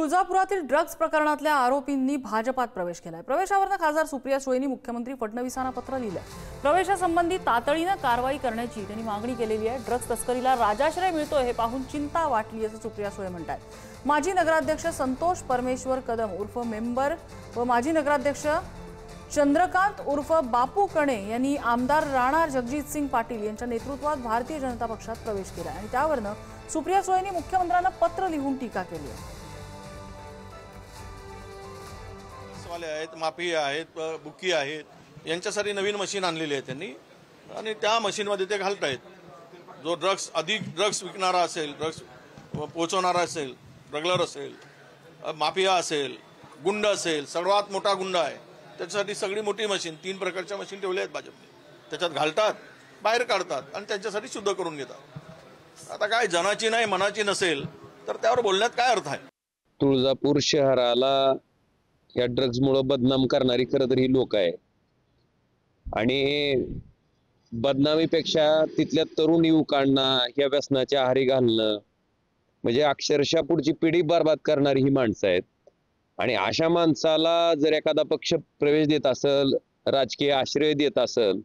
तुळजापुरातील drugs प्रकरणातल्या आरोपींनी भाजपात प्रवेश केलाय। प्रवेशावरनं खासदार सुप्रिया सुळेंनी मुख्यमंत्री फडणवीसांना पत्र लिहिलंय। प्रवेशासंबंधी तातडीनं कारवाई करण्याची त्यांनी मागणी केलेली आहे। ड्रग्ज तस्करीला राजाश्रय मिळतोय हे पाहून चिंता वाटली असं सुप्रिया सुळे म्हणतात। माजी नगराध्यक्ष संतोष परमेश्वर कदम उर्फ मेंबर व माजी नगराध्यक्ष चंद्रकांत उर्फ बापू कणे यांनी आमदार राणा जगजितसिंग पाटील यांच्या नेतृत्वात भारतीय जनता पक्षात प्रवेश केला आणि त्यावरनं सुप्रिया सुळेंनी मुख्यमंत्र्यांना पत्र लिहून टीका केली आहे। वाले आहेत, माफिया आहेत, बुकी आहेत, यांच्यासाठी नवीन मशीन आणलेली आहे त्यांनी आणि त्या मशीनमध्ये ते घालतायत। जो अधिक ड्रग्स विकणारा असेल, ड्रग्स पोहोचवणारा असेल, ड्रगलर असेल, माफिया असेल, गुंड असेल, सर्वात मोठा गुंड आहे, त्याच्यासाठी सगळी मोठी मशीन 3 प्रकारच्या मशीन ठेवल्या आहेत भाजपने। त्याच्यात घालतात, बाहेर काढतात आणि त्यांच्यासाठी शुद्ध करून घेतात। आता काय जनाची नाही मनाची नसेल तर त्यावर बोलण्यात काय अर्थ आहे? तुळजापूर शहराला या ड्रग्जमुळे बदनाम करणारी खरं तर ही लोक आहे आणि बदनामीपेक्षा तिथल्या तरुण युवकांना या व्यसनाच्या आहारी घालणं म्हणजे अक्षरशः पुढची पिढी बर्बाद करणारी ही माणसं आहेत। आणि अशा माणसाला जर एखादा पक्ष प्रवेश देत असेल, राजकीय आश्रय देत असेल,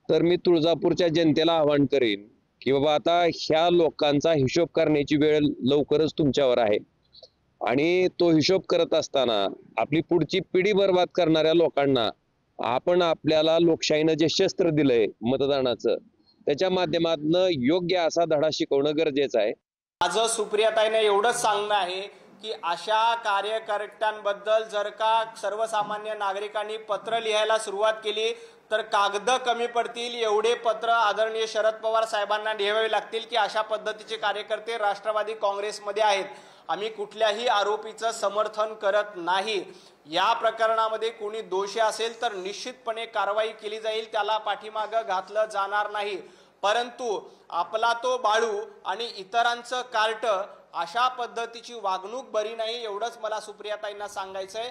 तर मी तुळजापूरच्या जनतेला आवाहन करेन की बाबा आता ह्या लोकांचा हिशोब करण्याची वेळ लवकरच तुमच्यावर आहे आणि तो हिशोब करत असताना आपली पुढची पिढी बर्बाद करणाऱ्या लोकांना आपण आपल्याला लोकशाहीनं जे शस्त्र दिलंय मतदानाचं त्याच्या माध्यमातून योग्य असा धडा शिकवणं गरजेचं आहे। माझं सुप्रियाताईंना एवढंच सांगणं आहे की अशा कार्यकर्त्यांबद्दल जर का सर्वसामान्य नागरिकांनी पत्र लिहायला सुरुवात केली तर कागद कमी पडतील। एवढे पत्र आदरणीय शरद पवार साहेबांना लिहावे लागतील की अशा पद्धतीचे कार्यकर्ते राष्ट्रवादी काँग्रेसमध्ये आहेत। आम्ही कुठल्याही आरोपीचं समर्थन करत नाही। या प्रकरणामध्ये कोणी दोषी असेल तर निश्चितपणे कारवाई केली जाईल, त्याला पाठीमागं घातलं जाणार नाही। परंतु आपला तो बाळू आणि इतरांचं कार्ट अशा पद्धतीची वागणूक बरी नाही, एवढंच मला सुप्रियाताईंना सांगायचंय।